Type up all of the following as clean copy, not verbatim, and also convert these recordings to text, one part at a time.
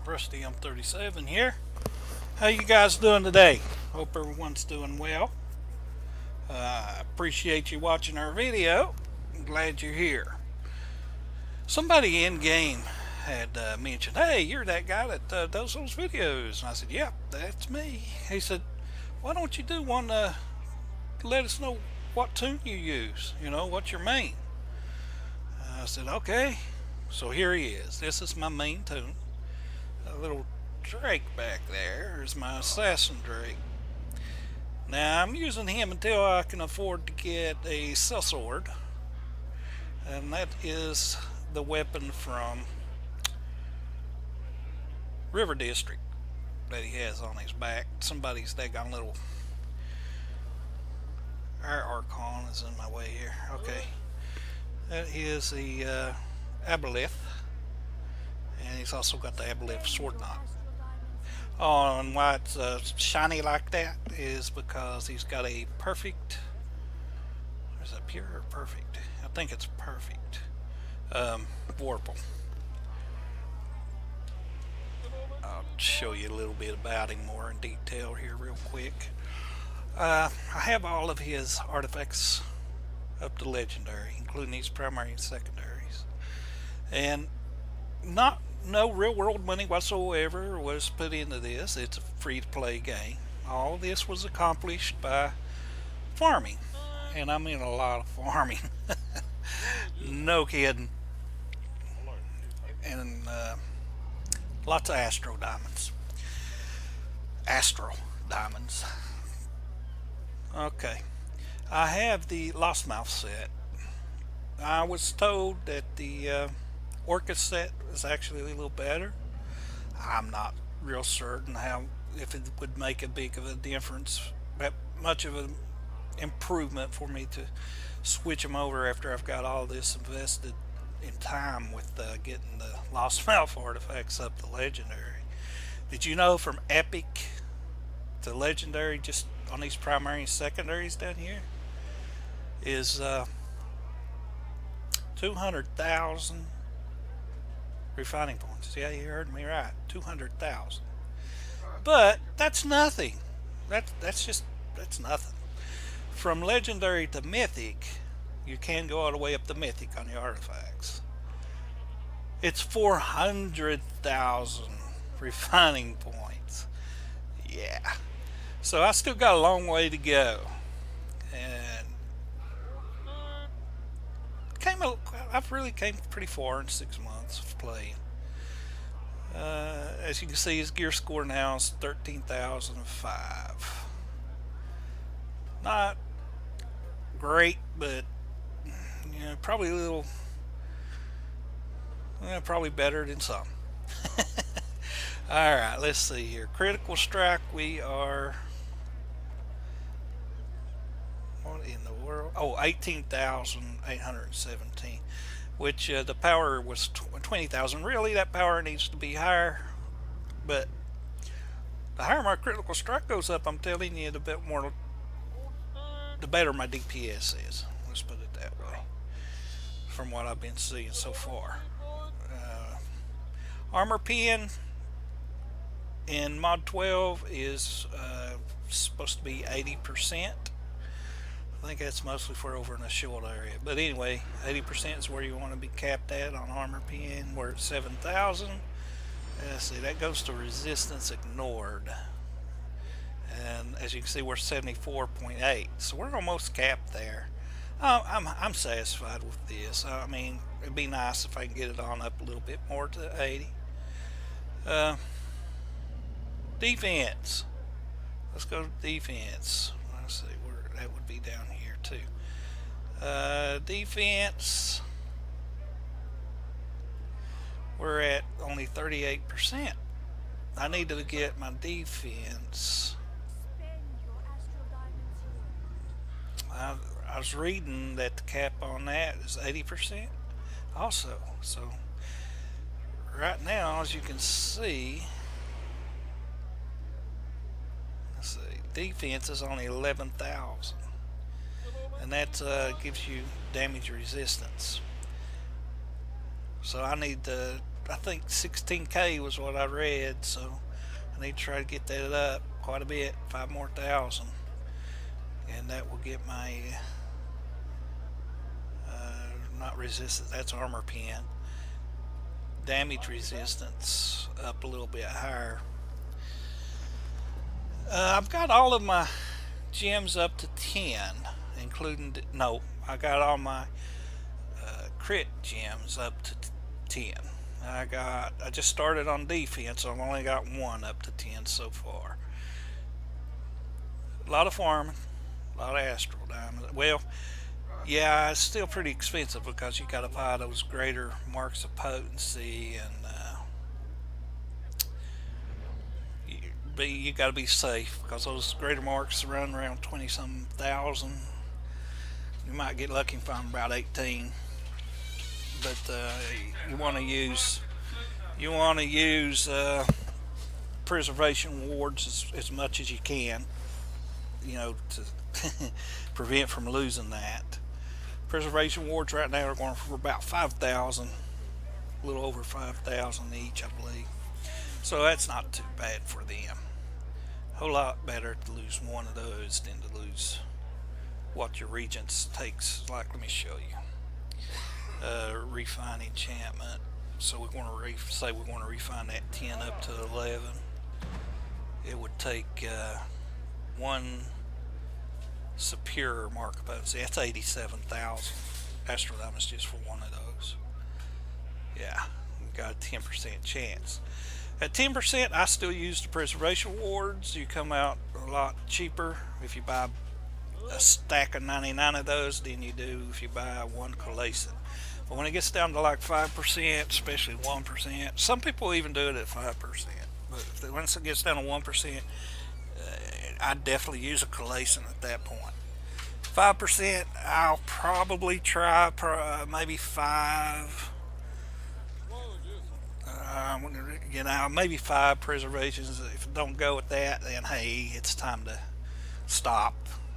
Rusty M37 here. How you guys doing today? Hope everyone's doing well. Appreciate you watching our video. I'm glad you're here. Somebody in game had mentioned, "Hey, you're that guy that does those videos." And I said, "Yep, that's me." He said, "Why don't you do one to let us know what toon you use? What's your main?" I said, "Okay." So here he is. This is my main toon. A little Drake back there is my assassin Drake. Now I'm using him until I can afford to get a sellsword, and that is the weapon from River District that he has on his back. Somebody's daggone little our Archon is in my way here. Okay, that is the Aboleth, and he's also got the Aboleth sword knot. Oh, and why it's shiny like that is because he's got a perfect. Is that pure or perfect? I think it's perfect. Vorpal. I'll show you a little bit about him more in detail here, real quick. I have all of his artifacts up to legendary, including his primary and secondaries, and no real world money whatsoever was put into this. It's a free to play game. All this was accomplished by farming, and I mean a lot of farming. No kidding. And lots of astro diamonds. Astro diamonds. Okay. I have the Lost Mouth set. I was told that the Orca set is actually a little better. I'm not real certain how if it would make a big of a difference, that much of an improvement for me to switch them over after I've got all this invested in time with getting the Lost Mouth artifacts up to legendary. Did you know from epic to legendary, just on these primary and secondaries down here, is 200,000 refining points. Yeah, you heard me right. 200,000. But that's nothing. That's nothing. From legendary to mythic, you can go all the way up to mythic on the artifacts. It's 400,000 refining points. Yeah. So I still got a long way to go. And I've really came pretty far in 6 months of playing. As you can see, his gear score now is 13,005. Not great, but probably a little, probably better than some. All right, let's see here. Critical strike, we are. What in the world? Oh, 18,817, which the power was 20,000. Really, that power needs to be higher, but the higher my critical strike goes up, I'm telling you, the better my DPS is. Let's put it that way, from what I've been seeing so far. Armor pen in mod 12 is supposed to be 80%. I think that's mostly for over in the shield area. But anyway, 80% is where you want to be capped at on armor pen. We're at 7,000. Let's see, that goes to resistance ignored. And as you can see, we're 74.8. So we're almost capped there. I'm satisfied with this. I mean, it'd be nice if I can get it on up a little bit more to 80. Defense. Let's go to defense. Let's see where that would be down here too. Defense. We're at only 38%. I need to get my defense. I was reading that the cap on that is 80% also. So right now, as you can see, let's see, defense is only 11,000, and that gives you damage resistance. So I need to I think 16K was what I read, so I need to try to get that up quite a bit, 5,000 more, and that will get my not resistance. That's armor pen. Damage resistance up a little bit higher. I've got all of my gems up to 10, including no. I got all my crit gems up to 10. I just started on defense, so I've only got one up to 10 so far. A lot of farming, a lot of astral diamonds. Well, yeah, it's still pretty expensive because you got to buy those greater marks of potency, and you got to be safe because those greater marks run around 20-some thousand. You might get lucky and find about 18, but you want to use preservation wards as much as you can, to prevent from losing that. Preservation wards right now are going for about 5,000, a little over 5,000 each, I believe. So that's not too bad for them. A whole lot better to lose one of those than to lose what your regents takes. Like, let me show you. Refine enchantment. So we're going to say we're going to refine that 10 up to 11. It would take one superior mark of potency. That's 87,000 astral diamonds just for one of those. Yeah, we've got a 10% chance. At 10%, I still use the preservation wards. You come out a lot cheaper if you buy a stack of 99 of those than you do if you buy one coalescent. But when it gets down to like 5%, especially 1%, some people even do it at 5%. But once it gets down to 1%, I'd definitely use a coalescent at that point. 5%, I'll probably try maybe 5. Maybe 5 preservations. If it don't go with that, then hey, it's time to stop.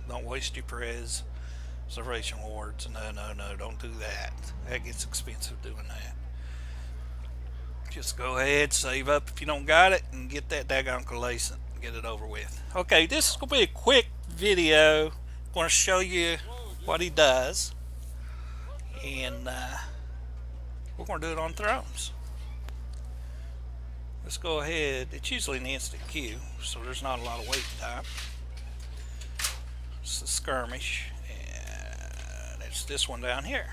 Don't waste your preservation wards. No, don't do that. That gets expensive doing that. Just go ahead, save up if you don't got it, and get that daggone coalescent and get it over with. Okay, this is going to be a quick video. I'm going to show you what he does, and we're going to do it on thrones. Let's go ahead. It's usually an instant queue, so there's not a lot of wait time. It's a skirmish, and it's this one down here.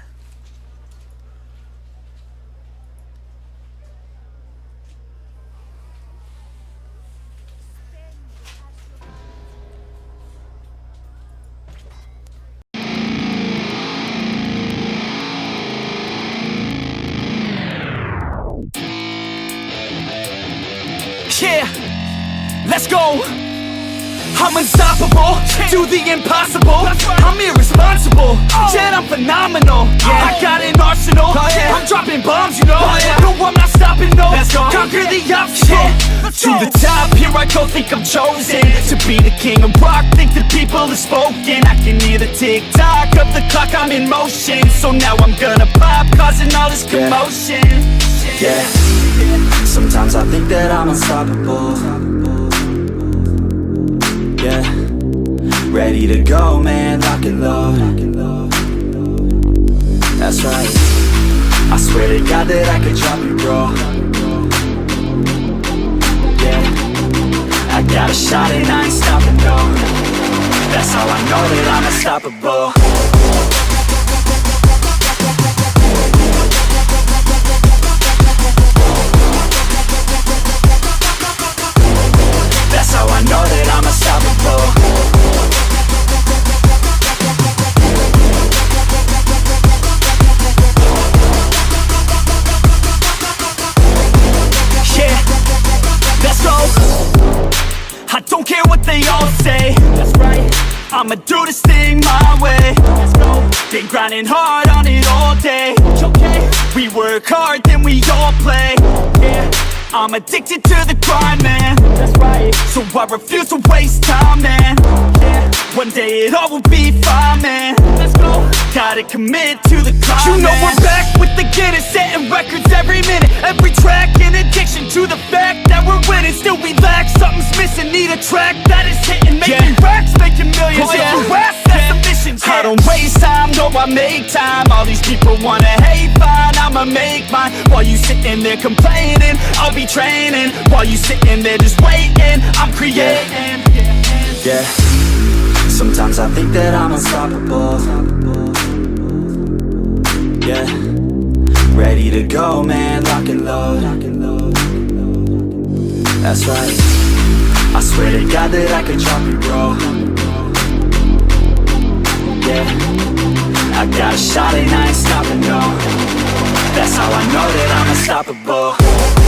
Yeah, let's go. I'm unstoppable, do the impossible. I'm irresponsible, yet I'm phenomenal. I got an arsenal, I'm dropping bombs, No, I'm not stopping, no. Conquer the obstacle, to the top, here I go, think I'm chosen to be the king of rock, think the people have spoken. I can hear the tick-tock of the clock, I'm in motion. So now I'm gonna pop, causing all this commotion. Yeah, sometimes I think that I'm unstoppable. Yeah, ready to go, man, lock and load. That's right, I swear to God that I could drop you, bro. Yeah, I got a shot and I ain't stopping, no. That's how I know that I'm unstoppable. That's how I know that I'm unstoppable. Yeah, let's go. I don't care what they all say. That's right, I'ma do this thing my way. Let's go. Been grinding hard on it all day. Okay, we work hard, then we all play. Yeah, I'm addicted to the grind, man. That's right. So I refuse to waste time, man. Yeah. One day it all will be fine, man. Let's go. Gotta commit to the climb, you know, man. We're back with the Guinness, setting records every minute, every track, in addiction to the fact that we're winning. Still we lack, something's missing. Need a track that is hitting, making racks, making millions. If you ask, that's the mission. I don't waste time, no, I make time. All these people wanna hate, fine, I'ma make mine. While you sitting there complaining, I'll be training. While you sitting there just waiting, I'm creating. Yeah. Sometimes I think that I'm unstoppable. Yeah. Ready to go, man, lock and load. That's right. I swear to God that I could drop you, bro. Yeah. I got a shot and I ain't stopping, no. That's how I know that I'm unstoppable.